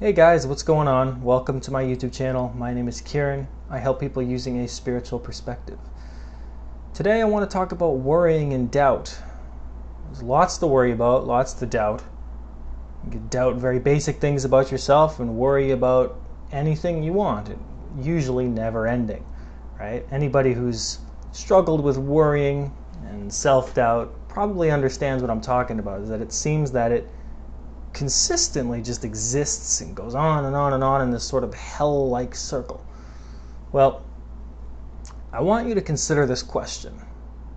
Hey guys, what's going on? Welcome to my YouTube channel. My name is Kieran. I help people using a spiritual perspective. Today I want to talk about worrying and doubt. There's lots to worry about, lots to doubt. You can doubt very basic things about yourself and worry about anything you want. It usually never ending, right? Anybody who's struggled with worrying and self-doubt probably understands what I'm talking about, is that it seems that it consistently just exists and goes on and on and on in this sort of hell-like circle. Well, I want you to consider this question.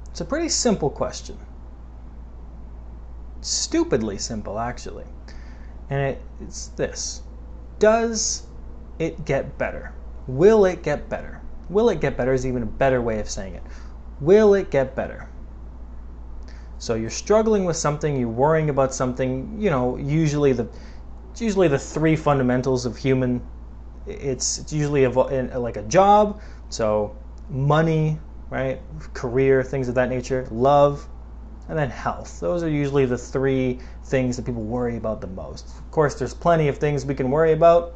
It's a pretty simple question. Stupidly simple, actually. And it's this. Does it get better? Will it get better? Will it get better is even a better way of saying it. Will it get better? So you're struggling with something, you're worrying about something, usually the three fundamentals of human. It's usually like a job, so money, right? Career, things of that nature, love, and then health. Those are usually the three things that people worry about the most. Of course, there's plenty of things we can worry about.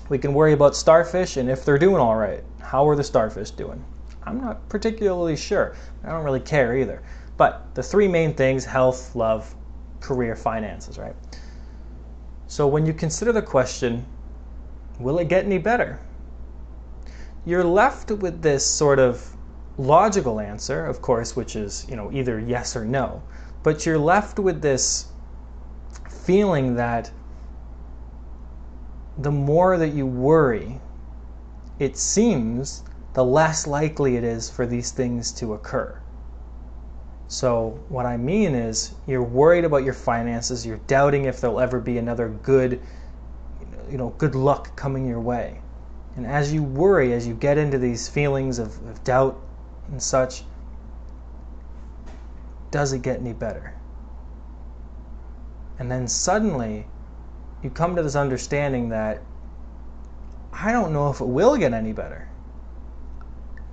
We can worry about starfish and if they're doing all right. How are the starfish doing? I'm not particularly sure. I don't really care either. But the three main things: health, love, career, finances, right? So when you consider the question, will it get any better? You're left with this sort of logical answer, of course, which is, either yes or no. But you're left with this feeling that the more that you worry, it seems the less likely it is for these things to occur. So what I mean is, you're worried about your finances, you're doubting if there'll ever be another good luck coming your way. And as you worry, as you get into these feelings of doubt and such, does it get any better? And then suddenly, you come to this understanding that, I don't know if it will get any better.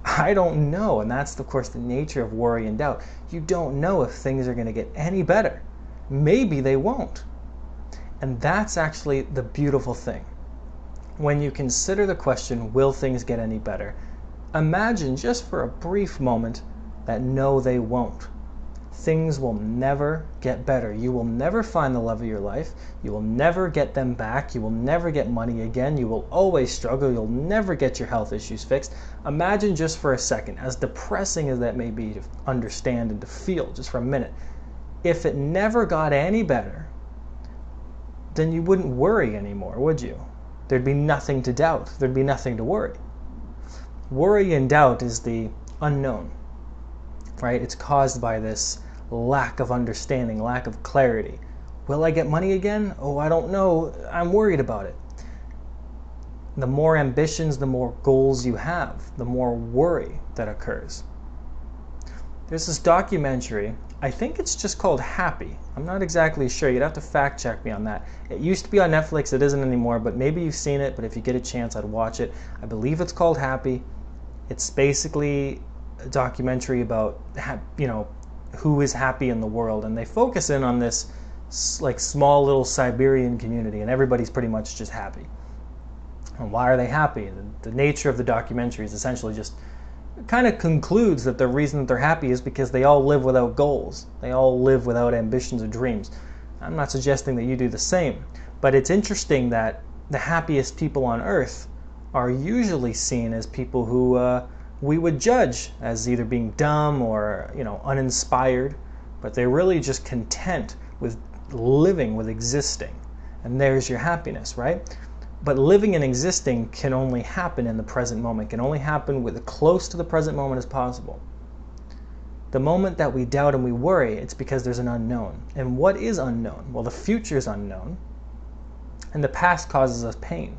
I don't know, and that's of course the nature of worry and doubt. You don't know if things are going to get any better. Maybe they won't. And that's actually the beautiful thing. When you consider the question, will things get any better? Imagine just for a brief moment that no, they won't. Things will never get better. You will never find the love of your life. You will never get them back. You will never get money again. You will always struggle. You'll never get your health issues fixed. Imagine just for a second, as depressing as that may be to understand and to feel just for a minute, if it never got any better, then you wouldn't worry anymore, would you? There'd be nothing to doubt. There'd be nothing to worry. Worry and doubt is the unknown, right? It's caused by this lack of understanding, lack of clarity. Will I get money again? Oh, I don't know. I'm worried about it. The more ambitions, the more goals you have, the more worry that occurs. There's this documentary, I think it's just called Happy. I'm not exactly sure. You'd have to fact check me on that. It used to be on Netflix. It isn't anymore, but maybe you've seen it, but if you get a chance, I'd watch it. I believe it's called Happy. It's basically a documentary about, who is happy in the world, and they focus in on this like small little Siberian community, and everybody's pretty much just happy. And why are they happy? The nature of the documentary is essentially just kind of concludes that the reason that they're happy is because they all live without goals. They all live without ambitions or dreams. I'm not suggesting that you do the same, but it's interesting that the happiest people on earth are usually seen as people who we would judge as either being dumb or uninspired, but they're really just content with living, with existing. And there's your happiness, right? But living and existing can only happen in the present moment, can only happen with as close to the present moment as possible. The moment that we doubt and we worry, it's because there's an unknown. And what is unknown? Well, the future is unknown, and the past causes us pain,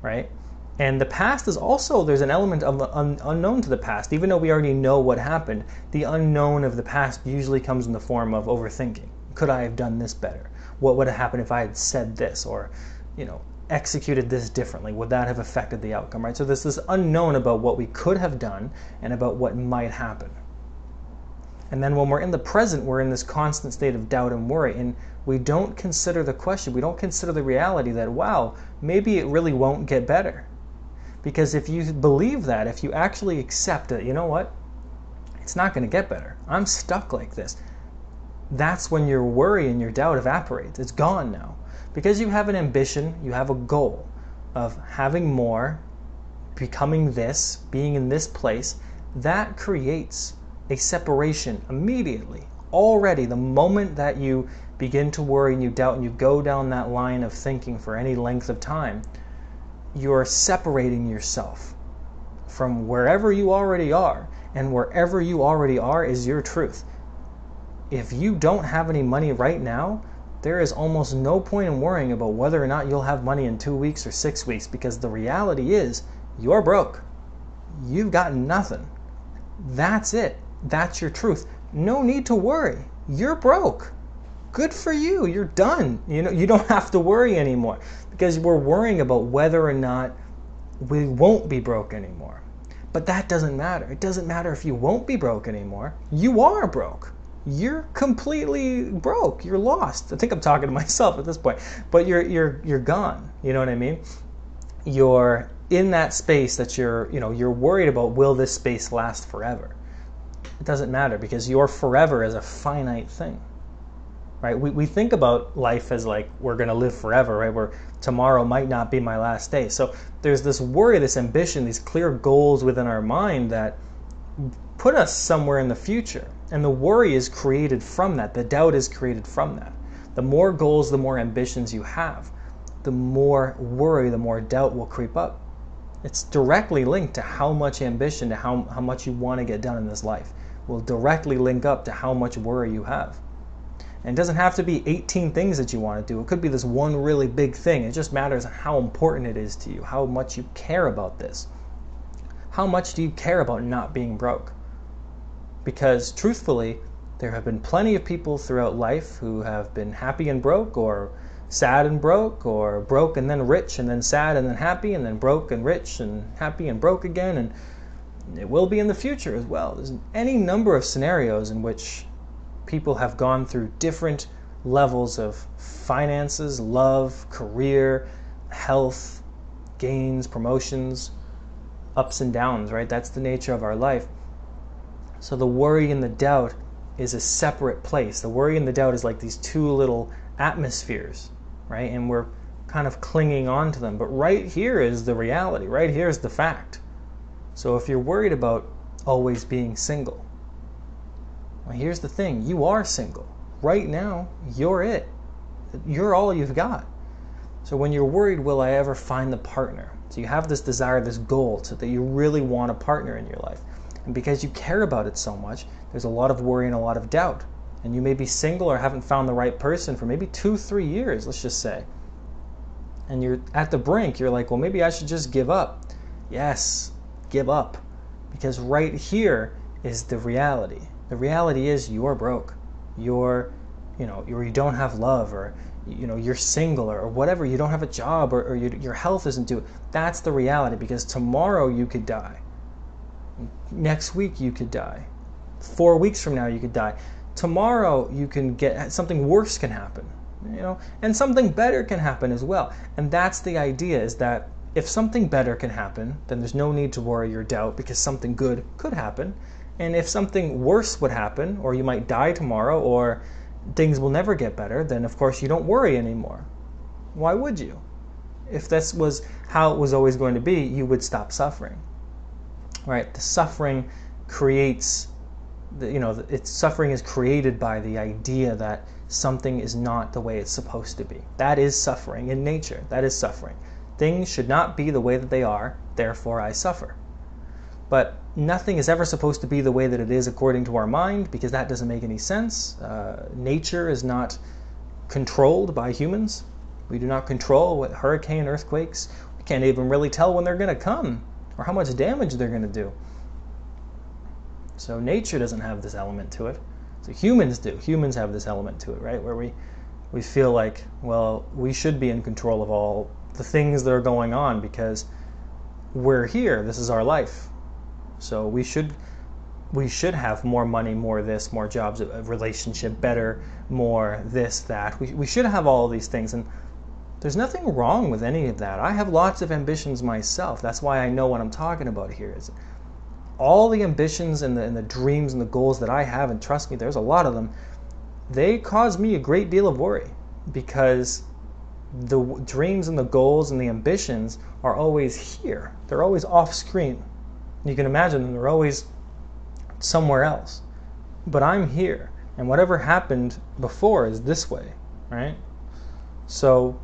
right? And the past is also, there's an element of unknown to the past. Even though we already know what happened, the unknown of the past usually comes in the form of overthinking. Could I have done this better? What would have happened if I had said this, or executed this differently? Would that have affected the outcome, right? So there's this unknown about what we could have done and about what might happen. And then when we're in the present, we're in this constant state of doubt and worry. And We don't consider the question, we don't consider the reality that, wow, maybe it really won't get better. Because if you believe that, if you actually accept that, you know what, it's not going to get better, I'm stuck like this, that's when your worry and your doubt evaporates. It's gone now. Because you have an ambition, you have a goal of having more, becoming this, being in this place, that creates a separation immediately. Already, the moment that you begin to worry and you doubt and you go down that line of thinking for any length of time, you're separating yourself from wherever you already are, and wherever you already are is your truth. If you don't have any money right now, there is almost no point in worrying about whether or not you'll have money in 2 weeks or 6 weeks, because the reality is you're broke. You've got nothing. That's it. That's your truth. No need to worry. You're broke. Good for you. You're done. You don't have to worry anymore, because we're worrying about whether or not we won't be broke anymore. But that doesn't matter. It doesn't matter if you won't be broke anymore. You are broke. You're completely broke. You're lost. I think I'm talking to myself at this point, but you're gone. You know what I mean? You're in that space that you're worried about, will this space last forever? It doesn't matter, because your forever is a finite thing. Right? We think about life as like we're going to live forever, right? Where tomorrow might not be my last day. So there's this worry, this ambition, these clear goals within our mind that put us somewhere in the future. And the worry is created from that. The doubt is created from that. The more goals, the more ambitions you have, the more worry, the more doubt will creep up. It's directly linked to how much ambition, to how much you want to get done in this life. Will directly link up to how much worry you have. And it doesn't have to be 18 things that you want to do. It could be this one really big thing. It just matters how important it is to you, how much you care about this. How much do you care about not being broke? Because truthfully, there have been plenty of people throughout life who have been happy and broke, or sad and broke, or broke and then rich, and then sad and then happy, and then broke and rich and happy and broke again. And it will be in the future as well. There's any number of scenarios in which people have gone through different levels of finances, love, career, health, gains, promotions, ups and downs, right? That's the nature of our life. So the worry and the doubt is a separate place. The worry and the doubt is like these two little atmospheres, right? And we're kind of clinging on to them. But right here is the reality. Right here is the fact. So if you're worried about always being single, well, here's the thing. You are single. Right now, you're it. You're all you've got. So when you're worried, will I ever find the partner? So you have this desire, this goal, so that you really want a partner in your life. And because you care about it so much, there's a lot of worry and a lot of doubt. And you may be single or haven't found the right person for maybe 2-3 years, let's just say. And you're at the brink. You're like, well, maybe I should just give up. Yes, give up. Because right here is the reality. The reality is you're broke. You don't have love, or you're single, or whatever. You don't have a job, or your health isn't doing. That's the reality, because tomorrow you could die. Next week you could die. 4 weeks from now you could die. Tomorrow you can get something worse can happen, and something better can happen as well. And that's the idea, is that if something better can happen, then there's no need to worry or doubt, because something good could happen. And if something worse would happen, or you might die tomorrow, or things will never get better, then of course you don't worry anymore. Why would you? If this was how it was always going to be, you would stop suffering. Right? The suffering creates, suffering is created by the idea that something is not the way it's supposed to be. That is suffering in nature. That is suffering. Things should not be the way that they are, therefore I suffer. But nothing is ever supposed to be the way that it is according to our mind, because that doesn't make any sense. Nature is not controlled by humans. We do not control what hurricane, earthquakes. We can't even really tell when they're going to come or how much damage they're going to do. So nature doesn't have this element to it. So humans do. Humans have this element to it, right? Where we feel like, well, we should be in control of all the things that are going on because we're here. This is our life. So we should we should have more money, more this, more jobs, a relationship, better, more this, that. We should have all of these things. And there's nothing wrong with any of that. I have lots of ambitions myself. That's why I know what I'm talking about here. Is all the ambitions and the dreams and the goals that I have, and trust me, there's a lot of them, they cause me a great deal of worry, because the dreams and the goals and the ambitions are always here. They're always off screen. You can imagine them, they're always somewhere else. But I'm here, and whatever happened before is this way, right? So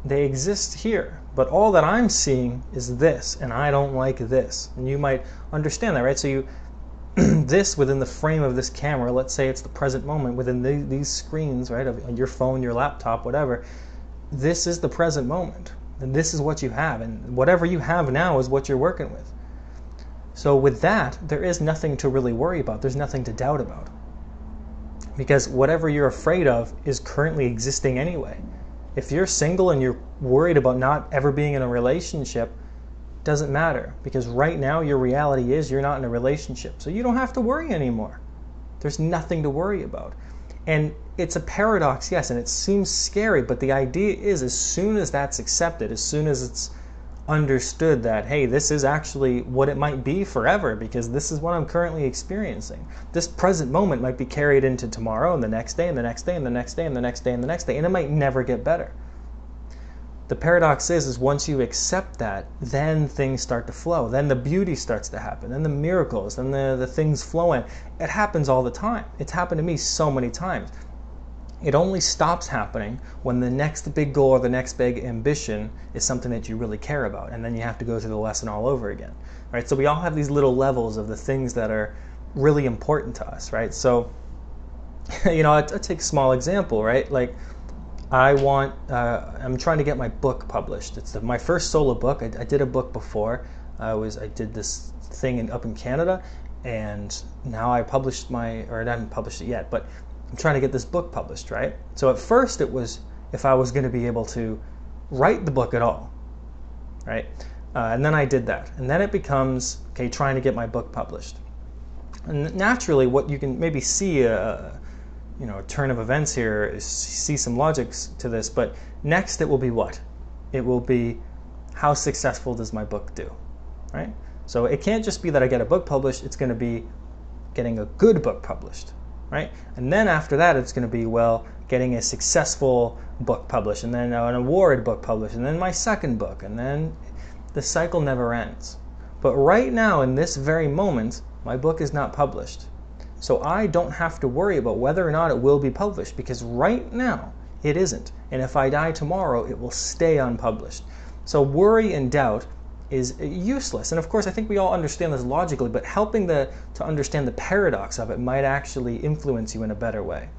they exist here, but all that I'm seeing is this, and I don't like this. And you might understand that, right? So you this within the frame of this camera, let's say it's the present moment, within these screens, right, of your phone, your laptop, whatever, this is the present moment, and this is what you have, and whatever you have now is what you're working with. So with that, there is nothing to really worry about. There's nothing to doubt about, because whatever you're afraid of is currently existing anyway. If you're single and you're worried about not ever being in a relationship, doesn't matter, because right now your reality is you're not in a relationship, so you don't have to worry anymore. There's nothing to worry about. And it's a paradox, yes, and it seems scary, but the idea is, as soon as that's accepted, as soon as it's understood that, hey, this is actually what it might be forever, because this is what I'm currently experiencing. This present moment might be carried into tomorrow and the next day and the next day and the next day and the next day and the next day, and it might never get better. The paradox is once you accept that, then things start to flow. Then the beauty starts to happen. Then the miracles, then the things flow in. It happens all the time. It's happened to me so many times. It only stops happening when the next big goal or the next big ambition is something that you really care about. And then you have to go through the lesson all over again. Right? So we all have these little levels of the things that are really important to us. Right? So, I'll take a small example. Right? Like, I'm trying to get my book published. It's my first solo book. I did a book before. I did this thing up in Canada, and now I published I haven't published it yet, but I'm trying to get this book published, right? So at first it was if I was going to be able to write the book at all, right? And then I did that. And then it becomes, okay, trying to get my book published. And naturally, what you can maybe see a turn of events here is see some logics to this, but next it will be what? It will be, how successful does my book do, right? So it can't just be that I get a book published, it's going to be getting a good book published, right? And then after that, it's going to be, well, getting a successful book published, and then an award book published, and then my second book, and then the cycle never ends. But right now, in this very moment, my book is not published. So I don't have to worry about whether or not it will be published, because right now it isn't. And if I die tomorrow, it will stay unpublished. So worry and doubt is useless. And of course, I think we all understand this logically, but helping to understand the paradox of it might actually influence you in a better way.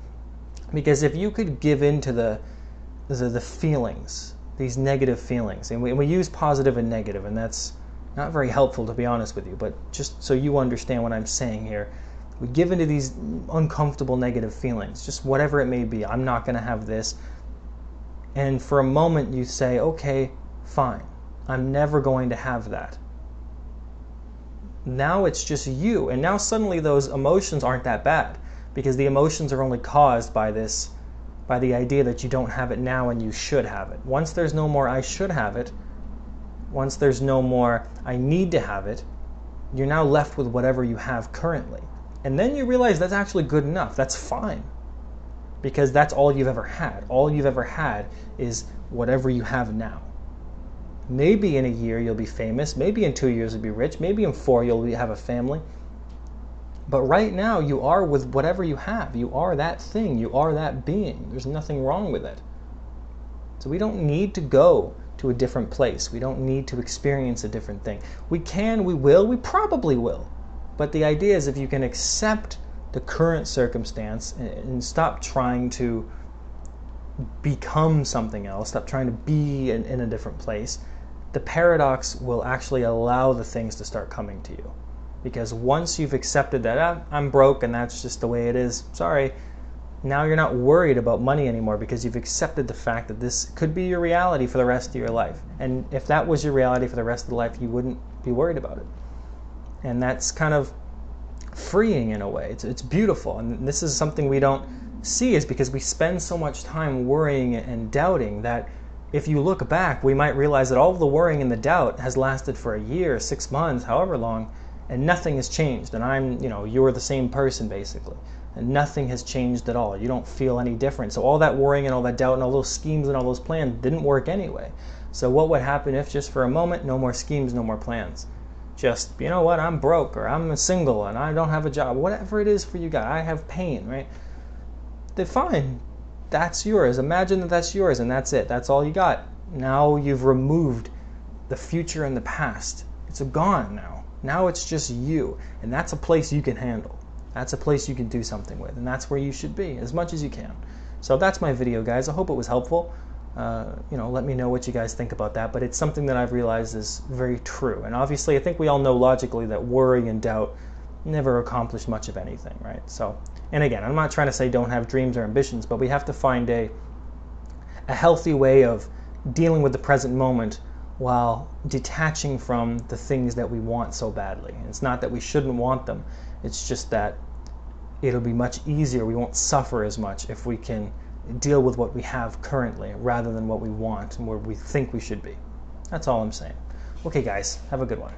Because if you could give in to the feelings, these negative feelings, and we use positive and negative, and that's not very helpful, to be honest with you, but just so you understand what I'm saying here, we give into these uncomfortable negative feelings, just whatever it may be. I'm not going to have this. And for a moment you say, okay, fine, I'm never going to have that. Now it's just you. And now suddenly those emotions aren't that bad, because the emotions are only caused by the idea that you don't have it now and you should have it. Once there's no more I should have it, once there's no more I need to have it, you're now left with whatever you have currently. And then you realize that's actually good enough. That's fine. Because that's all you've ever had. All you've ever had is whatever you have now. Maybe in a year you'll be famous. Maybe in 2 years you'll be rich. Maybe in 4 you'll have a family. But right now you are with whatever you have. You are that thing. You are that being. There's nothing wrong with it. So we don't need to go to a different place. We don't need to experience a different thing. We can, we will, we probably will. But the idea is, if you can accept the current circumstance and stop trying to become something else, stop trying to be in a different place, the paradox will actually allow the things to start coming to you. Because once you've accepted that, I'm broke and that's just the way it is, sorry, now you're not worried about money anymore, because you've accepted the fact that this could be your reality for the rest of your life. And if that was your reality for the rest of the life, you wouldn't be worried about it. And that's kind of freeing in a way. It's beautiful, and this is something we don't see, is because we spend so much time worrying and doubting that if you look back, we might realize that all of the worrying and the doubt has lasted for a year, 6 months, however long, and nothing has changed. And you're the same person basically, and nothing has changed at all. You don't feel any different. So all that worrying and all that doubt and all those schemes and all those plans didn't work anyway. So what would happen if just for a moment, no more schemes, no more plans? Just, you know what, I'm broke, or I'm single and I don't have a job, whatever it is for you guys, I have pain, right? Then fine, that's yours. Imagine that that's yours and that's it. That's all you got. Now you've removed the future and the past. It's gone now. Now it's just you. And that's a place you can handle. That's a place you can do something with. And that's where you should be, as much as you can. So that's my video, guys. I hope it was helpful. Let me know what you guys think about that. But it's something that I've realized is very true. And obviously, I think we all know logically that worry and doubt never accomplish much of anything, right? So, and again, I'm not trying to say don't have dreams or ambitions, but we have to find a healthy way of dealing with the present moment while detaching from the things that we want so badly. It's not that we shouldn't want them. It's just that it'll be much easier. We won't suffer as much if we can deal with what we have currently rather than what we want and where we think we should be. That's all I'm saying. Okay, guys, have a good one.